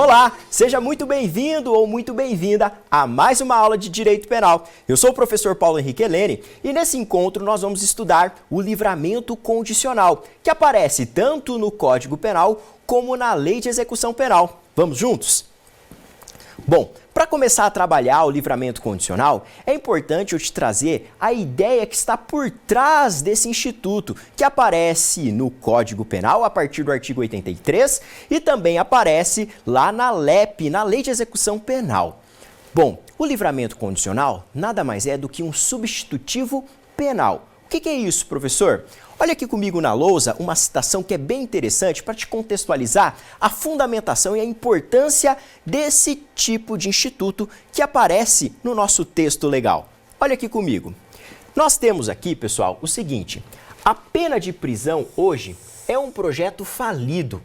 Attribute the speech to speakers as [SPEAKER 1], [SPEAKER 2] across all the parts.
[SPEAKER 1] Olá, seja muito bem-vindo ou muito bem-vinda a mais uma aula de Direito Penal. Eu sou o professor Paulo Henrique Helene e nesse encontro nós vamos estudar o livramento condicional, que aparece tanto no Código Penal como na Lei de Execução Penal. Vamos juntos? Bom, para começar a trabalhar o livramento condicional, é importante eu te trazer a ideia que está por trás desse instituto, que aparece no Código Penal a partir do artigo 83 e também aparece lá na LEP, na Lei de Execução Penal. Bom, o livramento condicional nada mais é do que um substitutivo penal. O que é isso, professor? Olha aqui comigo na lousa uma citação que é bem interessante para te contextualizar a fundamentação e a importância desse tipo de instituto que aparece no nosso texto legal. Olha aqui comigo. Nós temos aqui, pessoal, o seguinte: a pena de prisão hoje é um projeto falido.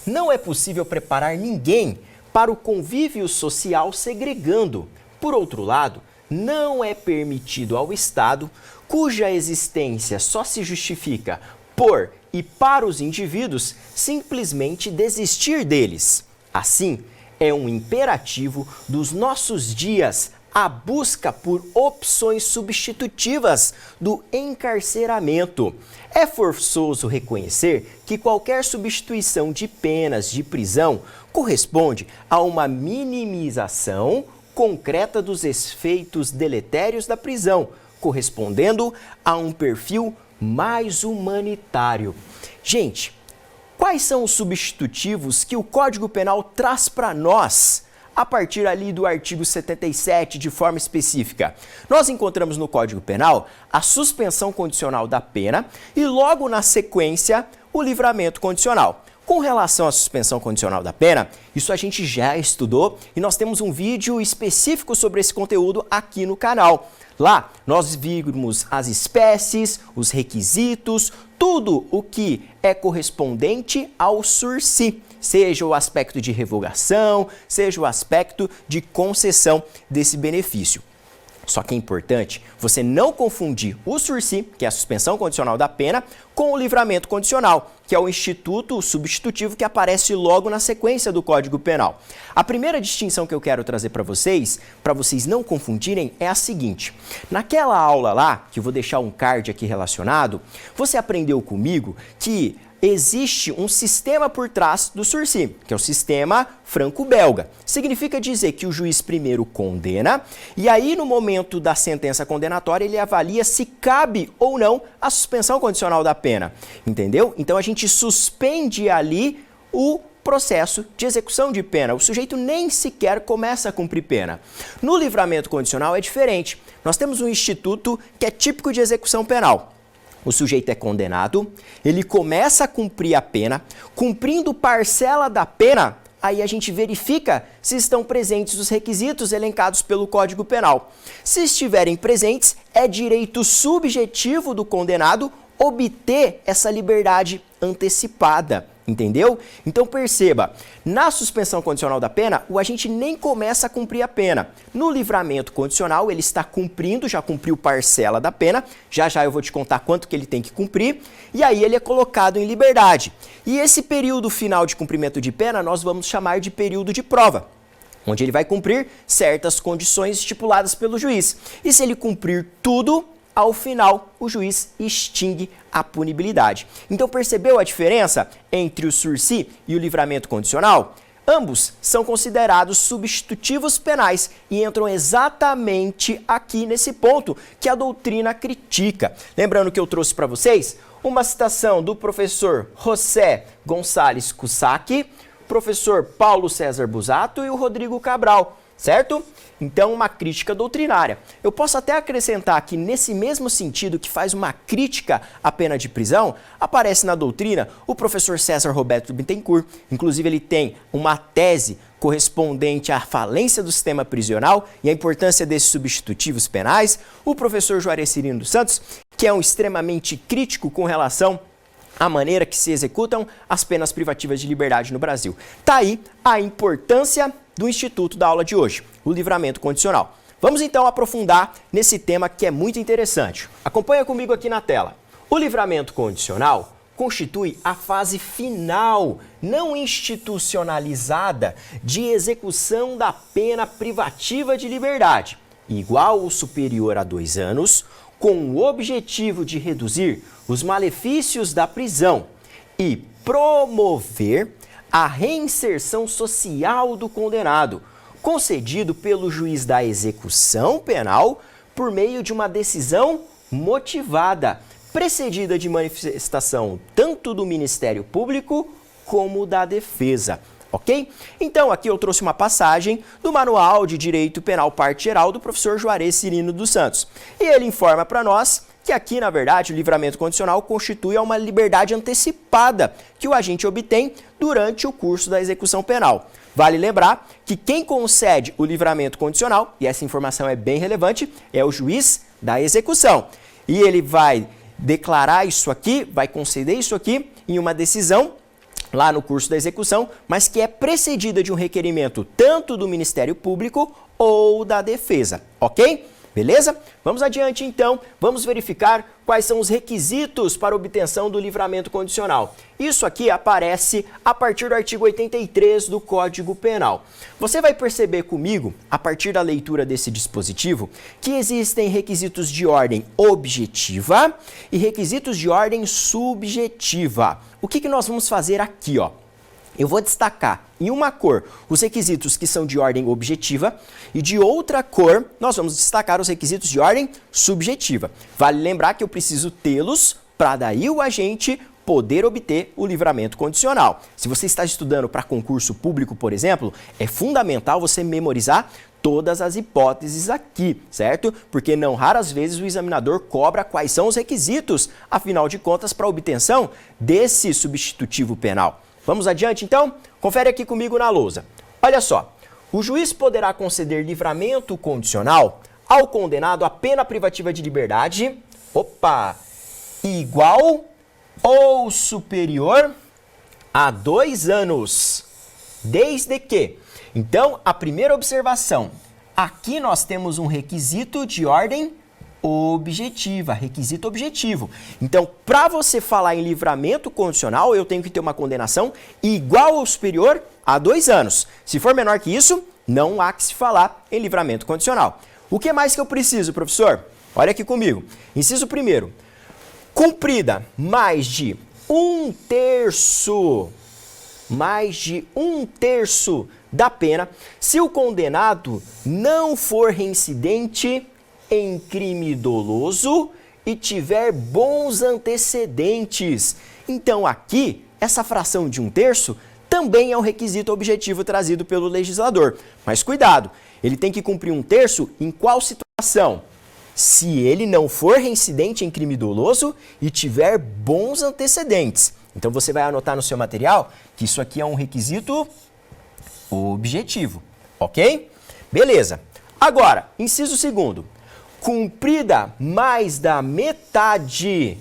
[SPEAKER 1] Não é possível preparar ninguém para o convívio social segregando. Por outro lado, não é permitido ao Estado, cuja existência só se justifica por e para os indivíduos, simplesmente desistir deles. Assim, é um imperativo dos nossos dias a busca por opções substitutivas do encarceramento. É forçoso reconhecer que qualquer substituição de penas de prisão corresponde a uma minimização concreta dos efeitos deletérios da prisão, correspondendo a um perfil mais humanitário. Gente, quais são os substitutivos que o Código Penal traz para nós a partir ali do artigo 77 de forma específica? Nós encontramos no Código Penal a suspensão condicional da pena e logo na sequência o livramento condicional. Com relação à suspensão condicional da pena, isso a gente já estudou e nós temos um vídeo específico sobre esse conteúdo aqui no canal. Lá nós vimos as espécies, os requisitos, tudo o que é correspondente ao sursi, seja o aspecto de revogação, seja o aspecto de concessão desse benefício. Só que é importante você não confundir o sursi, que é a suspensão condicional da pena, com o livramento condicional, que é o instituto substitutivo que aparece logo na sequência do Código Penal. A primeira distinção que eu quero trazer para vocês não confundirem, é a seguinte. Naquela aula lá, que eu vou deixar um card aqui relacionado, você aprendeu comigo que existe um sistema por trás do sursi, que é o sistema franco-belga. Significa dizer que o juiz primeiro condena e aí no momento da sentença condenatória ele avalia se cabe ou não a suspensão condicional da pena. Entendeu? Então a gente suspende ali o processo de execução de pena. O sujeito nem sequer começa a cumprir pena. No livramento condicional é diferente. Nós temos um instituto que é típico de execução penal. O sujeito é condenado, ele começa a cumprir a pena, cumprindo parcela da pena, aí a gente verifica se estão presentes os requisitos elencados pelo Código Penal. Se estiverem presentes, é direito subjetivo do condenado obter essa liberdade antecipada. Entendeu? Então perceba, na suspensão condicional da pena, o agente nem começa a cumprir a pena. No livramento condicional, ele está cumprindo, já cumpriu parcela da pena, já eu vou te contar quanto que ele tem que cumprir, e aí ele é colocado em liberdade. E esse período final de cumprimento de pena, nós vamos chamar de período de prova, onde ele vai cumprir certas condições estipuladas pelo juiz. E se ele cumprir tudo, ao final, o juiz extingue a punibilidade. Então, percebeu a diferença entre o sursi e o livramento condicional? Ambos são considerados substitutivos penais e entram exatamente aqui nesse ponto que a doutrina critica. Lembrando que eu trouxe para vocês uma citação do professor José Gonçalves Cussack, professor Paulo César Busato e o Rodrigo Cabral. Certo? Então, uma crítica doutrinária. Eu posso até acrescentar que, nesse mesmo sentido que faz uma crítica à pena de prisão, aparece na doutrina o professor César Roberto Bittencourt. Inclusive, ele tem uma tese correspondente à falência do sistema prisional e a importância desses substitutivos penais. O professor Juarez Cirino dos Santos, que é um extremamente crítico com relação à maneira que se executam as penas privativas de liberdade no Brasil. Tá aí a importância do instituto da aula de hoje, o livramento condicional. Vamos então aprofundar nesse tema que é muito interessante. Acompanha comigo aqui na tela. O livramento condicional constitui a fase final, não institucionalizada, de execução da pena privativa de liberdade, igual ou superior a 2 anos, com o objetivo de reduzir os malefícios da prisão e promover a reinserção social do condenado, concedido pelo juiz da execução penal por meio de uma decisão motivada, precedida de manifestação tanto do Ministério Público como da Defesa. Ok? Então, aqui eu trouxe uma passagem do Manual de Direito Penal Parte Geral do professor Juarez Cirino dos Santos. E ele informa para nós que aqui, na verdade, o livramento condicional constitui uma liberdade antecipada que o agente obtém durante o curso da execução penal. Vale lembrar que quem concede o livramento condicional, e essa informação é bem relevante, é o juiz da execução. E ele vai declarar isso aqui, vai conceder isso aqui em uma decisão lá no curso da execução, mas que é precedida de um requerimento tanto do Ministério Público ou da Defesa, ok? Beleza? Vamos adiante então, vamos verificar quais são os requisitos para obtenção do livramento condicional. Isso aqui aparece a partir do artigo 83 do Código Penal. Você vai perceber comigo, a partir da leitura desse dispositivo, que existem requisitos de ordem objetiva e requisitos de ordem subjetiva. O que nós vamos fazer aqui, ó? Eu vou destacar em uma cor os requisitos que são de ordem objetiva e de outra cor nós vamos destacar os requisitos de ordem subjetiva. Vale lembrar que eu preciso tê-los para daí o agente poder obter o livramento condicional. Se você está estudando para concurso público, por exemplo, é fundamental você memorizar todas as hipóteses aqui, certo? Porque não raras vezes o examinador cobra quais são os requisitos, afinal de contas, para a obtenção desse substitutivo penal. Vamos adiante, então? Confere aqui comigo na lousa. Olha só, o juiz poderá conceder livramento condicional ao condenado à pena privativa de liberdade, igual ou superior a 2 anos, desde que. Então, a primeira observação, aqui nós temos um requisito de ordem objetiva, requisito objetivo. Então, para você falar em livramento condicional, eu tenho que ter uma condenação igual ou superior a 2 anos. Se for menor que isso, não há que se falar em livramento condicional. O que mais que eu preciso, professor? Olha aqui comigo. Inciso 1º. Cumprida mais de 1/3 da pena, se o condenado não for reincidente em crime doloso e tiver bons antecedentes. Então aqui, essa fração de 1/3 também é um requisito objetivo trazido pelo legislador. Mas cuidado, ele tem que cumprir 1/3 em qual situação? Se ele não for reincidente em crime doloso e tiver bons antecedentes. Então você vai anotar no seu material que isso aqui é um requisito objetivo, ok? Beleza. Agora, inciso 2º. Cumprida mais da metade,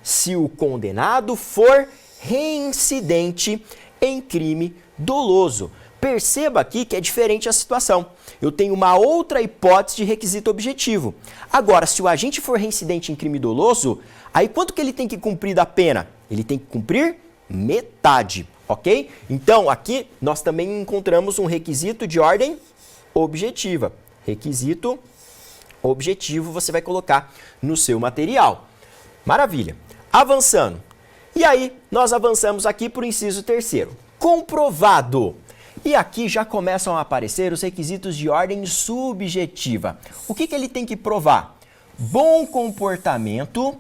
[SPEAKER 1] se o condenado for reincidente em crime doloso. Perceba aqui que é diferente a situação. Eu tenho uma outra hipótese de requisito objetivo. Agora, se o agente for reincidente em crime doloso, aí quanto que ele tem que cumprir da pena? Ele tem que cumprir metade, ok? Então, aqui nós também encontramos um requisito de ordem objetiva. Requisito objetivo você vai colocar no seu material. Maravilha. Avançando. E aí, nós avançamos aqui para o inciso 3º. Comprovado. E aqui já começam a aparecer os requisitos de ordem subjetiva. O que ele tem que provar? Bom comportamento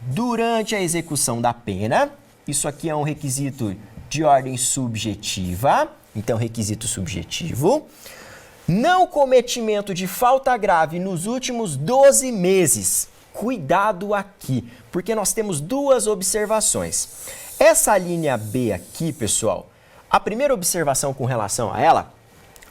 [SPEAKER 1] durante a execução da pena. Isso aqui é um requisito de ordem subjetiva. Então, requisito subjetivo. Não cometimento de falta grave nos últimos 12 meses. Cuidado aqui, porque nós temos 2 observações. Essa linha B aqui, pessoal, a primeira observação com relação a ela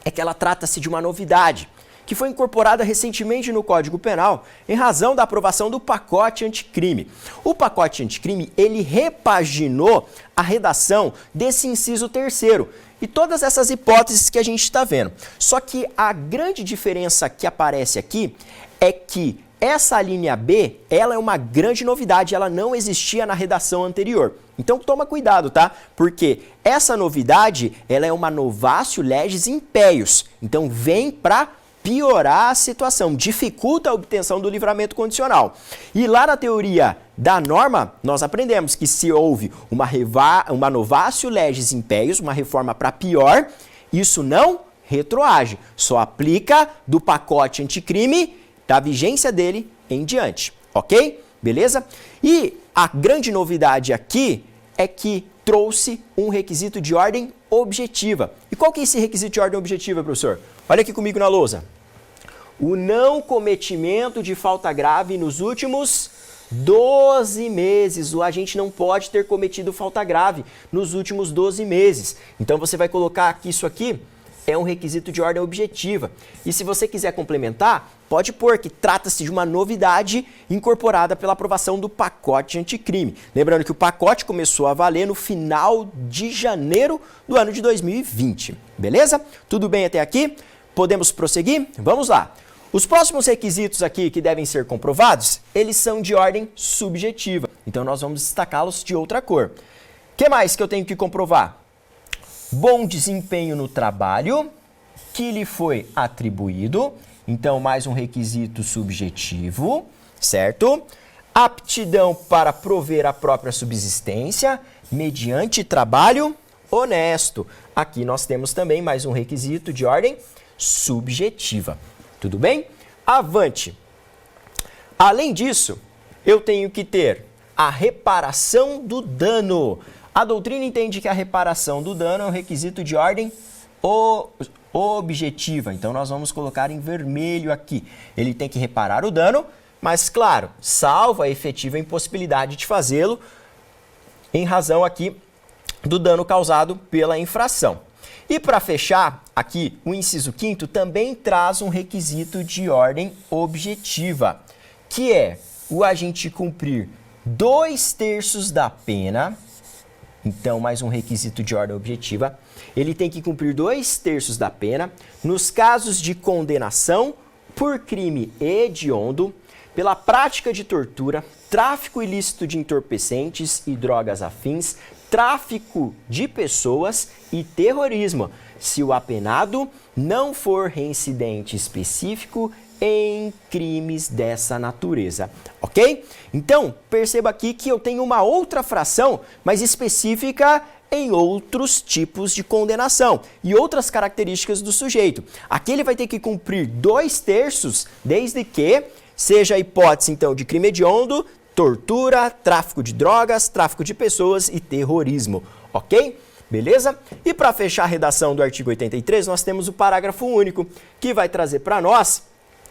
[SPEAKER 1] é que ela trata-se de uma novidade que foi incorporada recentemente no Código Penal em razão da aprovação do pacote anticrime. O pacote anticrime, ele repaginou a redação desse inciso 3º e todas essas hipóteses que a gente está vendo. Só que a grande diferença que aparece aqui é que essa linha B, ela é uma grande novidade, ela não existia na redação anterior. Então toma cuidado, tá? Porque essa novidade, ela é uma novatio legis impeius. Então vem para piorar a situação, dificulta a obtenção do livramento condicional. E lá na teoria da norma, nós aprendemos que se houve uma novatio legis impeius, uma reforma para pior, isso não retroage, só aplica do pacote anticrime, da vigência dele em diante, ok? Beleza? E a grande novidade aqui é que trouxe um requisito de ordem objetiva. E qual que é esse requisito de ordem objetiva, professor? Olha aqui comigo na lousa. O não cometimento de falta grave nos últimos 12 meses. O agente não pode ter cometido falta grave nos últimos 12 meses. Então você vai colocar aqui isso aqui é um requisito de ordem objetiva. E se você quiser complementar, pode pôr que trata-se de uma novidade incorporada pela aprovação do pacote anticrime. Lembrando que o pacote começou a valer no final de janeiro do ano de 2020. Beleza? Tudo bem até aqui? Podemos prosseguir? Vamos lá. Os próximos requisitos aqui que devem ser comprovados, eles são de ordem subjetiva. Então nós vamos destacá-los de outra cor. O que mais que eu tenho que comprovar? Bom desempenho no trabalho que lhe foi atribuído. Então, mais um requisito subjetivo, certo? Aptidão para prover a própria subsistência mediante trabalho honesto. Aqui nós temos também mais um requisito de ordem subjetiva. Tudo bem? Avante. Além disso, eu tenho que ter a reparação do dano. A doutrina entende que a reparação do dano é um requisito de ordem objetiva. Então, nós vamos colocar em vermelho aqui. Ele tem que reparar o dano, mas, claro, salvo a efetiva impossibilidade de fazê-lo em razão aqui do dano causado pela infração. E para fechar, aqui, o inciso 5º também traz um requisito de ordem objetiva, que é o agente cumprir 2/3 da pena. Então, mais um requisito de ordem objetiva. Ele tem que cumprir 2/3 da pena nos casos de condenação por crime hediondo, pela prática de tortura, tráfico ilícito de entorpecentes e drogas afins, tráfico de pessoas e terrorismo, se o apenado não for reincidente específico em crimes dessa natureza, ok? Então, perceba aqui que eu tenho uma outra fração, mas específica em outros tipos de condenação e outras características do sujeito. Aqui ele vai ter que cumprir 2/3, desde que seja a hipótese, então, de crime hediondo, tortura, tráfico de drogas, tráfico de pessoas e terrorismo, ok? Beleza? E para fechar a redação do artigo 83, nós temos o parágrafo único, que vai trazer para nós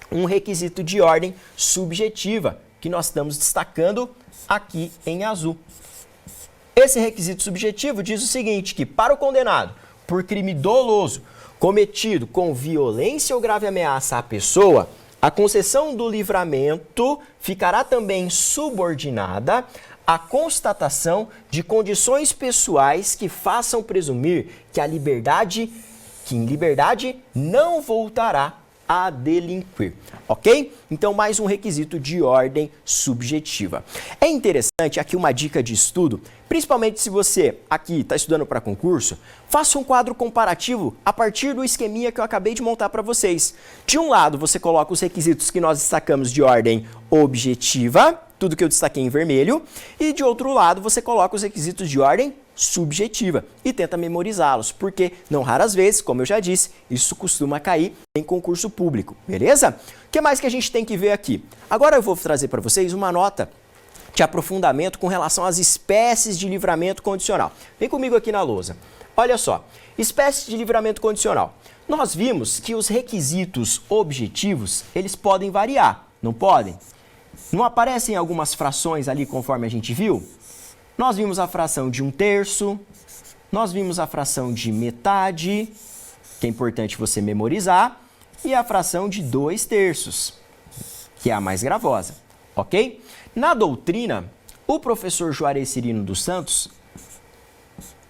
[SPEAKER 1] um requisito de ordem subjetiva, que nós estamos destacando aqui em azul. Esse requisito subjetivo diz o seguinte, que para o condenado por crime doloso cometido com violência ou grave ameaça à pessoa, a concessão do livramento ficará também subordinada à constatação de condições pessoais que façam presumir que em liberdade não voltará a delinquir, ok? Então, mais um requisito de ordem subjetiva. É interessante, aqui uma dica de estudo, principalmente se você aqui está estudando para concurso, faça um quadro comparativo a partir do esqueminha que eu acabei de montar para vocês. De um lado, você coloca os requisitos que nós destacamos de ordem objetiva, tudo que eu destaquei em vermelho, e de outro lado, você coloca os requisitos de ordem subjetiva e tenta memorizá-los, porque não raras vezes, como eu já disse, isso costuma cair em concurso público, beleza? O que mais que a gente tem que ver aqui? Agora eu vou trazer para vocês uma nota de aprofundamento com relação às espécies de livramento condicional. Vem comigo aqui na lousa. Olha só, espécies de livramento condicional. Nós vimos que os requisitos objetivos, eles podem variar, não podem? Não aparecem algumas frações ali conforme a gente viu? Nós vimos a fração de 1/3, nós vimos a fração de metade, que é importante você memorizar, e a fração de 2/3, que é a mais gravosa, ok? Na doutrina, o professor Juarez Cirino dos Santos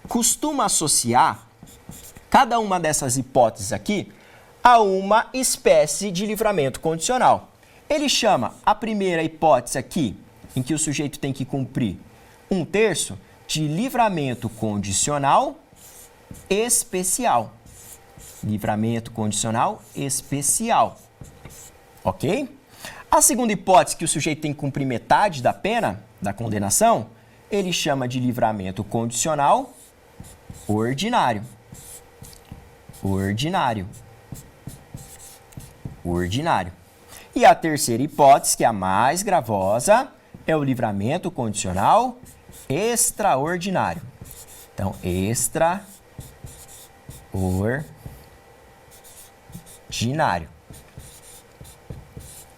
[SPEAKER 1] costuma associar cada uma dessas hipóteses aqui a uma espécie de livramento condicional. Ele chama a primeira hipótese aqui, em que o sujeito tem que cumprir 1/3, de livramento condicional especial. Livramento condicional especial. Ok? A segunda hipótese, que o sujeito tem que cumprir metade da pena, da condenação, ele chama de livramento condicional ordinário. Ordinário. Ordinário. E a terceira hipótese, que é a mais gravosa, é o livramento condicional extraordinário. Então, extraordinário.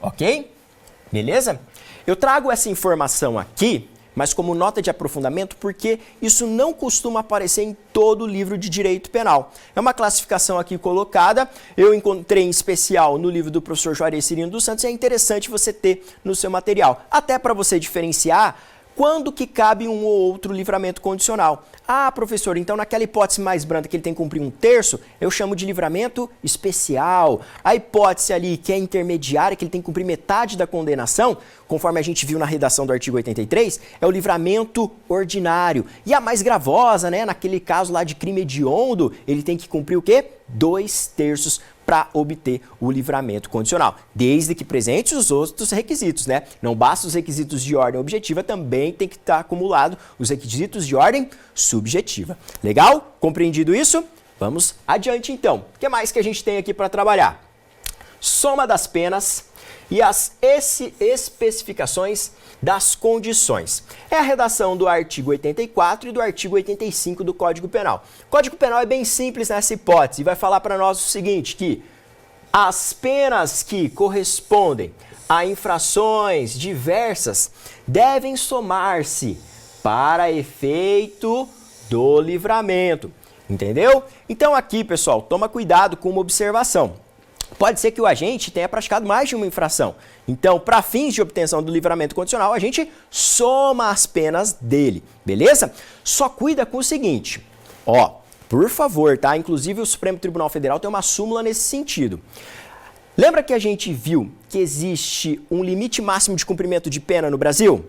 [SPEAKER 1] Ok? Beleza? Eu trago essa informação aqui, mas como nota de aprofundamento, porque isso não costuma aparecer em todo o livro de direito penal. É uma classificação aqui colocada, eu encontrei em especial no livro do professor Juarez Cirino dos Santos, e é interessante você ter no seu material, até para você diferenciar quando que cabe um ou outro livramento condicional. Ah, professor, então naquela hipótese mais branda que ele tem que cumprir 1/3, eu chamo de livramento especial. A hipótese ali que é intermediária, que ele tem que cumprir metade da condenação, conforme a gente viu na redação do artigo 83, é o livramento ordinário. E a mais gravosa, né, naquele caso lá de crime hediondo, ele tem que cumprir o quê? 2/3 para obter o livramento condicional, desde que presentes os outros requisitos, né? Não basta os requisitos de ordem objetiva, também tem que estar acumulado os requisitos de ordem subjetiva. Legal? Compreendido isso? Vamos adiante então. O que mais que a gente tem aqui para trabalhar? Soma das penas e as especificações das condições. É a redação do artigo 84 e do artigo 85 do Código Penal. O Código Penal é bem simples nessa hipótese e vai falar para nós o seguinte, que as penas que correspondem a infrações diversas devem somar-se para efeito do livramento. Entendeu? Então aqui, pessoal, toma cuidado com uma observação. Pode ser que o agente tenha praticado mais de uma infração. Então, para fins de obtenção do livramento condicional, a gente soma as penas dele, beleza? Só cuida com o seguinte, ó, por favor, tá? Inclusive o Supremo Tribunal Federal tem uma súmula nesse sentido. Lembra que a gente viu que existe um limite máximo de cumprimento de pena no Brasil?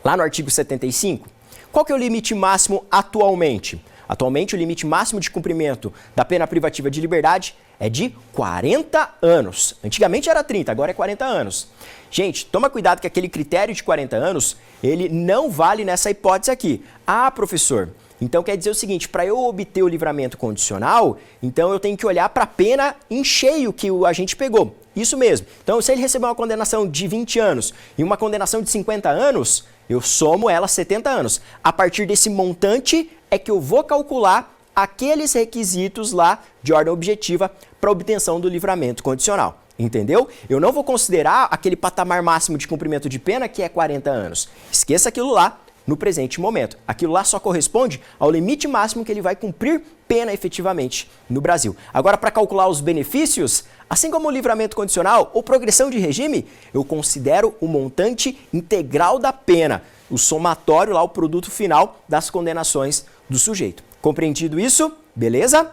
[SPEAKER 1] Lá no artigo 75? Qual que é o limite máximo atualmente? Atualmente, o limite máximo de cumprimento da pena privativa de liberdade é de 40 anos. Antigamente era 30, agora é 40 anos. Gente, toma cuidado que aquele critério de 40 anos, ele não vale nessa hipótese aqui. Ah, professor, então quer dizer o seguinte, para eu obter o livramento condicional, então eu tenho que olhar para a pena em cheio que o agente pegou. Isso mesmo. Então, se ele receber uma condenação de 20 anos e uma condenação de 50 anos, eu somo ela 70 anos. A partir desse montante é que eu vou calcular aqueles requisitos lá de ordem objetiva para obtenção do livramento condicional. Entendeu? Eu não vou considerar aquele patamar máximo de cumprimento de pena que é 40 anos. Esqueça aquilo lá no presente momento. Aquilo lá só corresponde ao limite máximo que ele vai cumprir pena efetivamente no Brasil. Agora, para calcular os benefícios, assim como o livramento condicional ou progressão de regime, eu considero o montante integral da pena, o somatório lá, o produto final das condenações do sujeito. Compreendido isso? Beleza?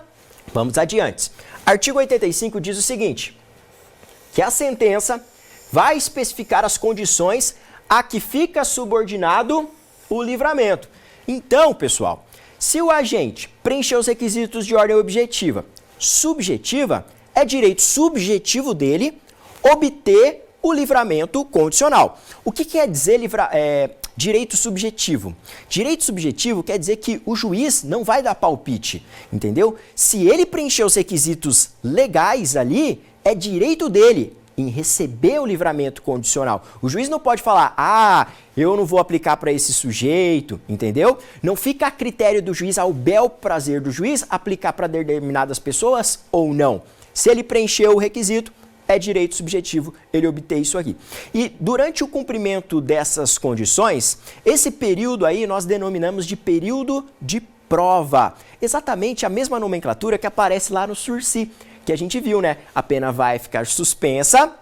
[SPEAKER 1] Vamos adiante. Artigo 85 diz o seguinte, que a sentença vai especificar as condições a que fica subordinado o livramento. Então, pessoal, se o agente preencher os requisitos de ordem objetiva, subjetiva, é direito subjetivo dele obter o livramento condicional. O que quer dizer direito subjetivo? Direito subjetivo quer dizer que o juiz não vai dar palpite, entendeu? Se ele preencher os requisitos legais ali, é direito dele em receber o livramento condicional. O juiz não pode falar, ah, eu não vou aplicar para esse sujeito, entendeu? Não fica a critério do juiz, ao bel prazer do juiz, aplicar para determinadas pessoas ou não. Se ele preencheu o requisito, é direito subjetivo ele obter isso aqui. E durante o cumprimento dessas condições, esse período aí nós denominamos de período de prova. Exatamente a mesma nomenclatura que aparece lá no sursi, que a gente viu, né? A pena vai ficar suspensa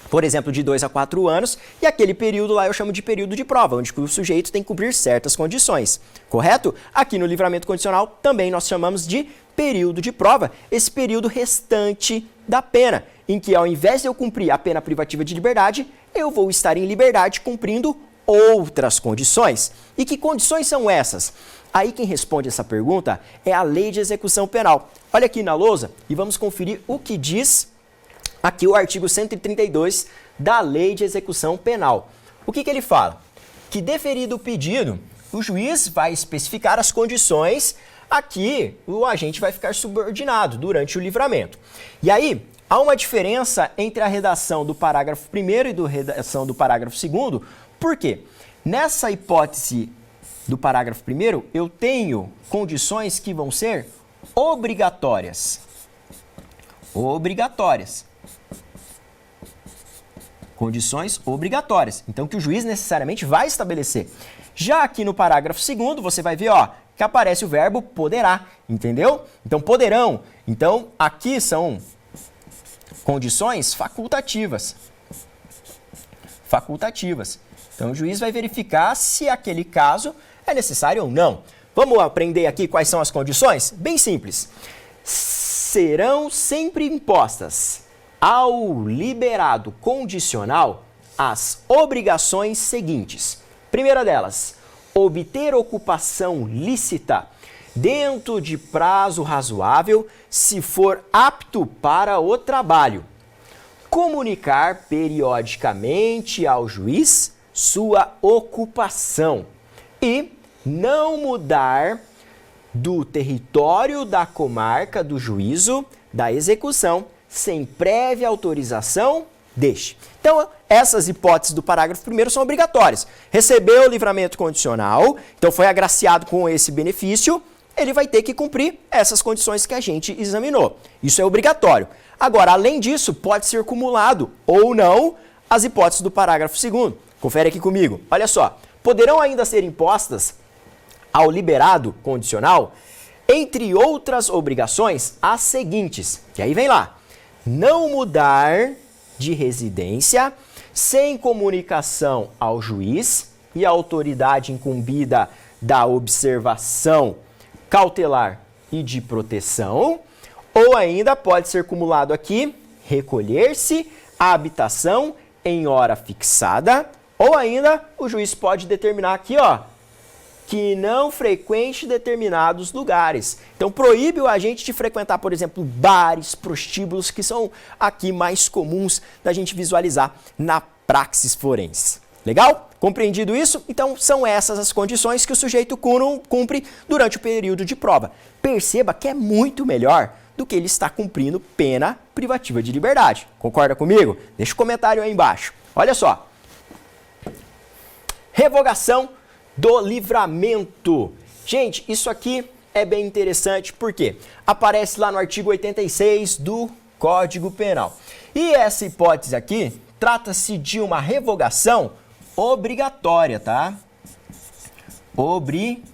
[SPEAKER 1] por exemplo, de 2 a 4 anos, e aquele período lá eu chamo de período de prova, onde o sujeito tem que cumprir certas condições, correto? Aqui no livramento condicional também nós chamamos de período de prova, esse período restante da pena, em que ao invés de eu cumprir a pena privativa de liberdade, eu vou estar em liberdade cumprindo outras condições. E que condições são essas? Aí quem responde essa pergunta é a Lei de Execução Penal. Olha aqui na lousa e vamos conferir o que diz aqui o artigo 132 da Lei de Execução Penal. O que ele fala? Que deferido o pedido, o juiz vai especificar as condições a que o agente vai ficar subordinado durante o livramento. E aí, há uma diferença entre a redação do parágrafo 1º e a redação do parágrafo 2º. Por quê? Nessa hipótese do parágrafo 1º, eu tenho condições que vão ser obrigatórias. Condições obrigatórias. Então, que o juiz necessariamente vai estabelecer. Já aqui no parágrafo 2º, você vai ver, ó, que aparece o verbo poderá, entendeu? Então, poderão. Então, aqui são condições facultativas. Então, o juiz vai verificar se aquele caso é necessário ou não. Vamos aprender aqui quais são as condições? Bem simples. Serão sempre impostas ao liberado condicional as obrigações seguintes. Primeira delas, obter ocupação lícita dentro de prazo razoável se for apto para o trabalho. Comunicar periodicamente ao juiz sua ocupação e não mudar do território da comarca do juízo da execução sem prévia autorização deste. Então, essas hipóteses do parágrafo 1º são obrigatórias. Recebeu o livramento condicional, então foi agraciado com esse benefício, ele vai ter que cumprir essas condições que a gente examinou. Isso é obrigatório. Agora, além disso, pode ser cumulado ou não as hipóteses do parágrafo 2º. Confere aqui comigo. Olha só. Poderão ainda ser impostas ao liberado condicional, entre outras obrigações, as seguintes. E aí vem lá. Não mudar de residência sem comunicação ao juiz e à autoridade incumbida da observação cautelar e de proteção, ou ainda pode ser cumulado aqui, recolher-se à habitação em hora fixada, ou ainda o juiz pode determinar aqui, ó, que não frequente determinados lugares. Então, proíbe o agente de frequentar, por exemplo, bares, prostíbulos, que são aqui mais comuns da gente visualizar na praxis forense. Legal? Compreendido isso? Então, são essas as condições que o sujeito cumpre durante o período de prova. Perceba que é muito melhor do que ele estar cumprindo pena privativa de liberdade. Concorda comigo? Deixa um comentário aí embaixo. Olha só. Revogação do livramento. Gente, isso aqui é bem interessante porque aparece lá no artigo 86 do Código Penal. E essa hipótese aqui trata-se de uma revogação obrigatória, tá? Obrigatória.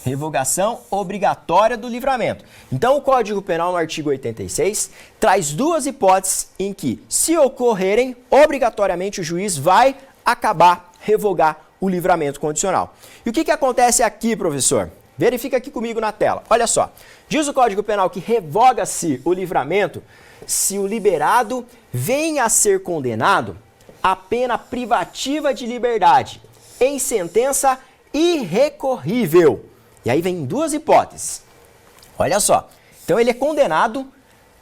[SPEAKER 1] Revogação obrigatória do livramento. Então, o Código Penal, no artigo 86, traz duas hipóteses em que, se ocorrerem, obrigatoriamente o juiz vai revogar o livramento condicional. E o que acontece aqui, professor? Verifica aqui comigo na tela. Olha só. Diz o Código Penal que revoga-se o livramento se o liberado venha a ser condenado a pena privativa de liberdade em sentença irrecorrível. E aí vem duas hipóteses. Olha só. Então ele é condenado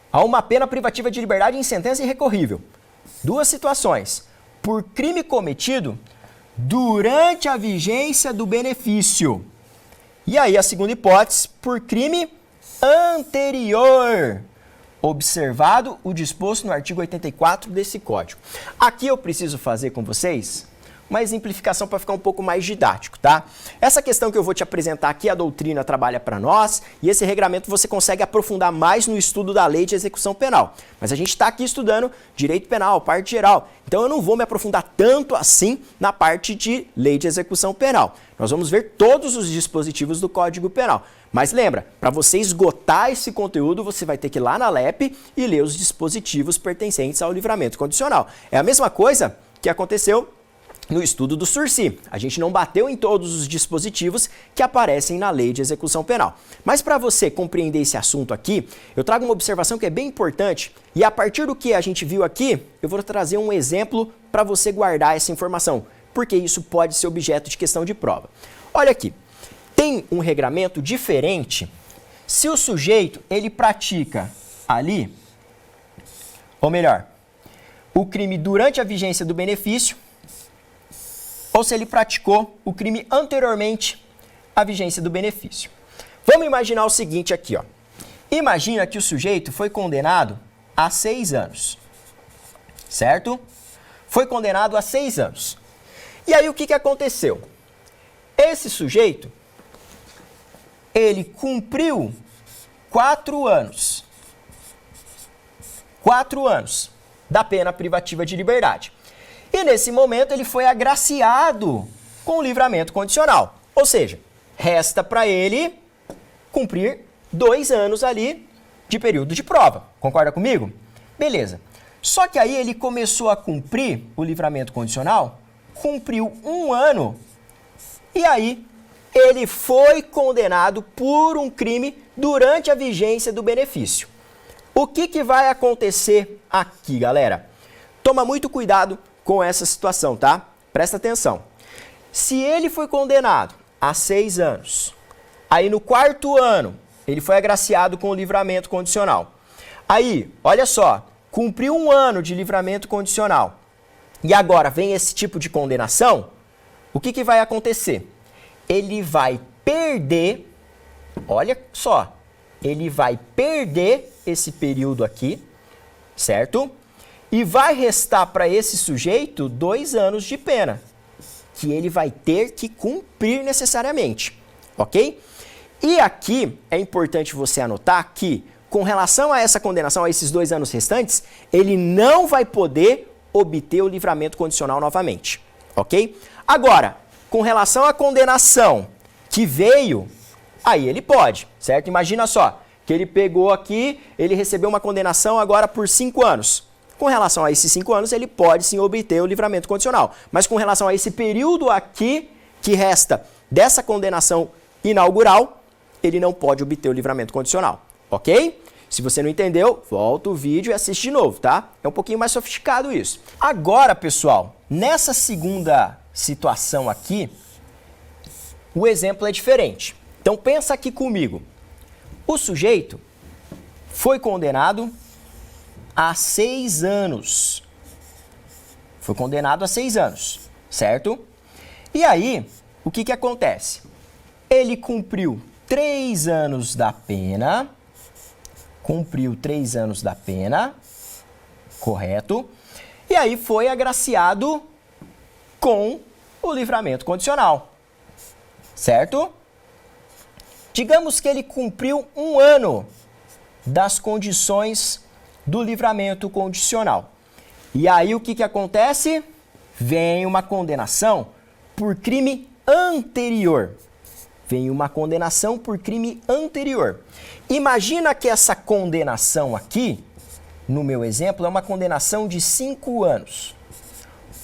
[SPEAKER 1] a uma pena privativa de liberdade em sentença irrecorrível. Duas situações. Por crime cometido durante a vigência do benefício. E aí a segunda hipótese, por crime anterior, observado o disposto no artigo 84 desse código. Aqui eu preciso fazer com vocês uma exemplificação para ficar um pouco mais didático, tá? Essa questão que eu vou te apresentar aqui, a doutrina trabalha para nós, e esse regramento você consegue aprofundar mais no estudo da Lei de Execução Penal. Mas a gente está aqui estudando direito penal, parte geral, então eu não vou me aprofundar tanto assim na parte de Lei de Execução Penal. Nós vamos ver todos os dispositivos do Código Penal. Mas lembra, para você esgotar esse conteúdo, você vai ter que ir lá na LEP e ler os dispositivos pertencentes ao livramento condicional. É a mesma coisa que aconteceu no estudo do Sursi. A gente não bateu em todos os dispositivos que aparecem na Lei de Execução Penal. Mas para você compreender esse assunto aqui, eu trago uma observação que é bem importante e a partir do que a gente viu aqui, eu vou trazer um exemplo para você guardar essa informação, porque isso pode ser objeto de questão de prova. Olha aqui, tem um regramento diferente se o sujeito ele pratica ali, ou melhor, o crime durante a vigência do benefício, ou se ele praticou o crime anteriormente à vigência do benefício. Vamos imaginar o seguinte aqui, ó. Imagina que o sujeito foi condenado a 6 anos, certo? Foi condenado a 6 anos. E aí o que aconteceu? Esse sujeito, ele cumpriu 4 anos. 4 anos da pena privativa de liberdade. E nesse momento ele foi agraciado com o livramento condicional. Ou seja, resta para ele cumprir 2 anos ali de período de prova. Concorda comigo? Beleza. Só que aí ele começou a cumprir o livramento condicional, cumpriu 1 ano e aí ele foi condenado por um crime durante a vigência do benefício. O que vai acontecer aqui, galera? Toma muito cuidado com essa situação, tá? Presta atenção. Se ele foi condenado a 6 anos, aí no 4º ano ele foi agraciado com o livramento condicional. Aí, olha só, cumpriu 1 ano de livramento condicional e agora vem esse tipo de condenação, o que vai acontecer? Ele vai perder, olha só, ele vai perder esse período aqui, certo? E vai restar para esse sujeito 2 anos de pena, que ele vai ter que cumprir necessariamente, ok? E aqui é importante você anotar que, com relação a essa condenação, a esses 2 anos restantes, ele não vai poder obter o livramento condicional novamente, ok? Agora, com relação à condenação que veio, aí ele pode, certo? Imagina só, que ele pegou aqui, ele recebeu uma condenação agora por 5 anos. Com relação a esses 5 anos, ele pode sim obter o livramento condicional. Mas com relação a esse período aqui, que resta dessa condenação inaugural, ele não pode obter o livramento condicional, ok? Se você não entendeu, volta o vídeo e assiste de novo, tá? É um pouquinho mais sofisticado isso. Agora, pessoal, nessa segunda situação aqui, o exemplo é diferente. Então pensa aqui comigo. O sujeito foi condenado a 6 anos. Foi condenado a 6 anos, certo? E aí, o que acontece? Ele cumpriu 3 anos da pena, correto? E aí foi agraciado com o livramento condicional, certo? Digamos que ele cumpriu 1 ano das condições do livramento condicional. E aí o que acontece? Vem uma condenação por crime anterior. Imagina que essa condenação aqui, no meu exemplo, é uma condenação de 5 anos.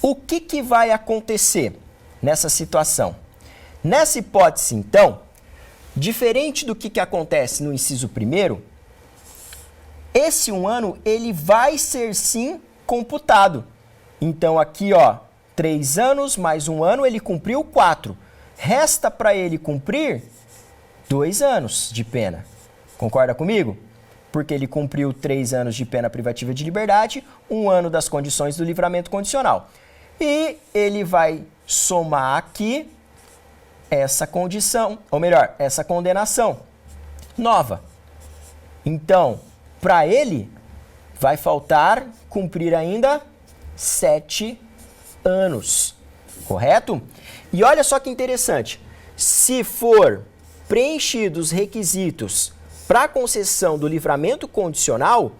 [SPEAKER 1] O que vai acontecer nessa situação? Nessa hipótese, então, diferente do que acontece no inciso 1º, esse 1 ano ele vai ser sim computado. Então aqui, ó, 3 anos mais 1 ano, ele cumpriu 4. Resta para ele cumprir 2 anos de pena. Concorda comigo? Porque ele cumpriu 3 anos de pena privativa de liberdade, 1 ano das condições do livramento condicional. E ele vai somar aqui essa condição, ou melhor, essa condenação nova. Então, para ele, vai faltar cumprir ainda 7 anos, correto? E olha só que interessante, se for preenchidos os requisitos para a concessão do livramento condicional,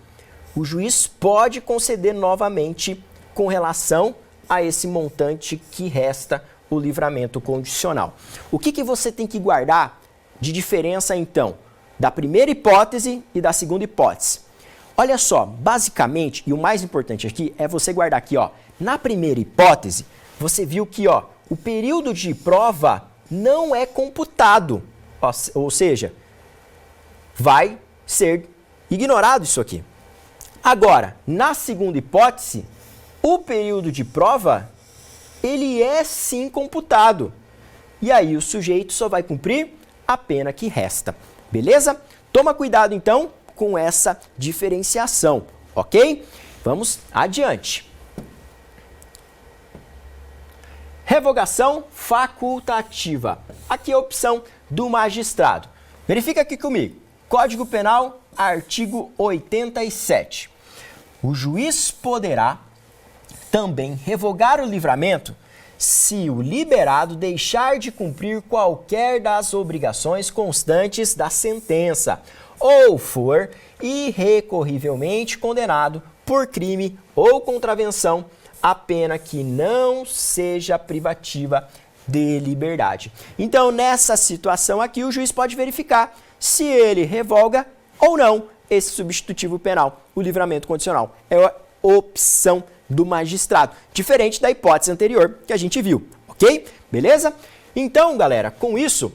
[SPEAKER 1] o juiz pode conceder novamente com relação a esse montante que resta o livramento condicional. O que você tem que guardar de diferença, então, da primeira hipótese e da segunda hipótese? Olha só, basicamente, e o mais importante aqui é você guardar aqui, ó, na primeira hipótese, você viu que, ó, o período de prova não é computado, ou seja, vai ser ignorado isso aqui. Agora, na segunda hipótese, o período de prova, ele é sim computado. E aí o sujeito só vai cumprir a pena que resta. Beleza? Toma cuidado então com essa diferenciação, ok? Vamos adiante. Revogação facultativa. Aqui é a opção do magistrado. Verifica aqui comigo. Código Penal, artigo 87. O juiz poderá também revogar o livramento se o liberado deixar de cumprir qualquer das obrigações constantes da sentença ou for irrecorrivelmente condenado por crime ou contravenção a pena que não seja privativa de liberdade. Então, nessa situação aqui, o juiz pode verificar se ele revoga ou não esse substitutivo penal, o livramento condicional. É a opção do magistrado, diferente da hipótese anterior que a gente viu, ok? Beleza? Então, galera, com isso,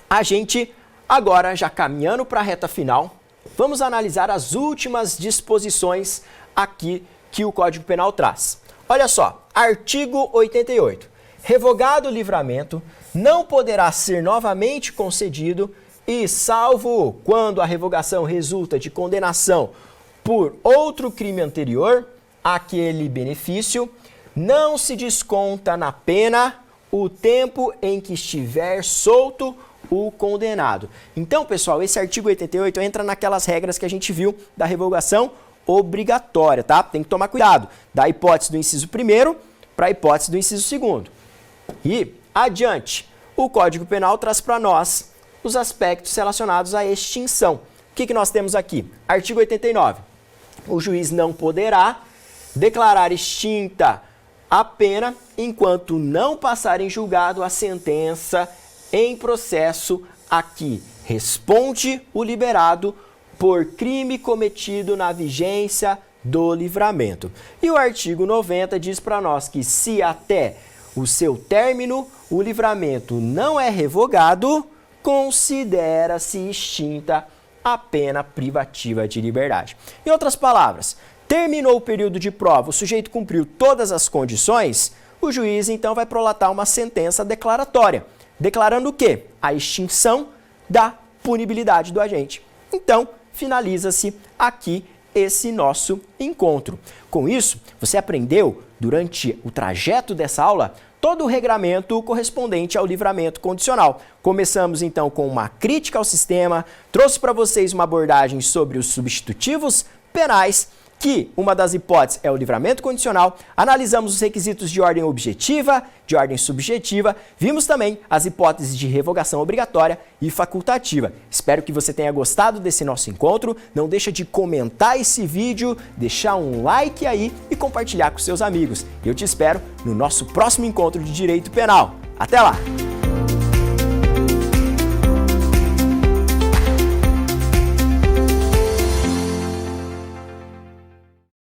[SPEAKER 1] a gente agora, já caminhando para a reta final, vamos analisar as últimas disposições aqui que o Código Penal traz. Olha só, artigo 88. Revogado o livramento, não poderá ser novamente concedido e, salvo quando a revogação resulta de condenação por outro crime anterior, aquele benefício, não se desconta na pena o tempo em que estiver solto o condenado. Então, pessoal, esse artigo 88 entra naquelas regras que a gente viu da revogação obrigatória, tá? Tem que tomar cuidado da hipótese do inciso 1º para a hipótese do inciso 2º. E, adiante, o Código Penal traz para nós os aspectos relacionados à extinção. O que nós temos aqui? Artigo 89. O juiz não poderá declarar extinta a pena enquanto não passar em julgado a sentença em processo a que responde o liberado por crime cometido na vigência do livramento. E o artigo 90 diz para nós que se até o seu término o livramento não é revogado, considera-se extinta a pena privativa de liberdade. Em outras palavras, terminou o período de prova, o sujeito cumpriu todas as condições, o juiz então vai prolatar uma sentença declaratória, declarando o quê? A extinção da punibilidade do agente. Então, finaliza-se aqui esse nosso encontro. Com isso, você aprendeu, durante o trajeto dessa aula, todo o regramento correspondente ao livramento condicional. Começamos então com uma crítica ao sistema, trouxe para vocês uma abordagem sobre os substitutivos penais, que uma das hipóteses é o livramento condicional, analisamos os requisitos de ordem objetiva, de ordem subjetiva, vimos também as hipóteses de revogação obrigatória e facultativa. Espero que você tenha gostado desse nosso encontro, não deixa de comentar esse vídeo, deixar um like aí e compartilhar com seus amigos. Eu te espero no nosso próximo encontro de Direito Penal. Até lá!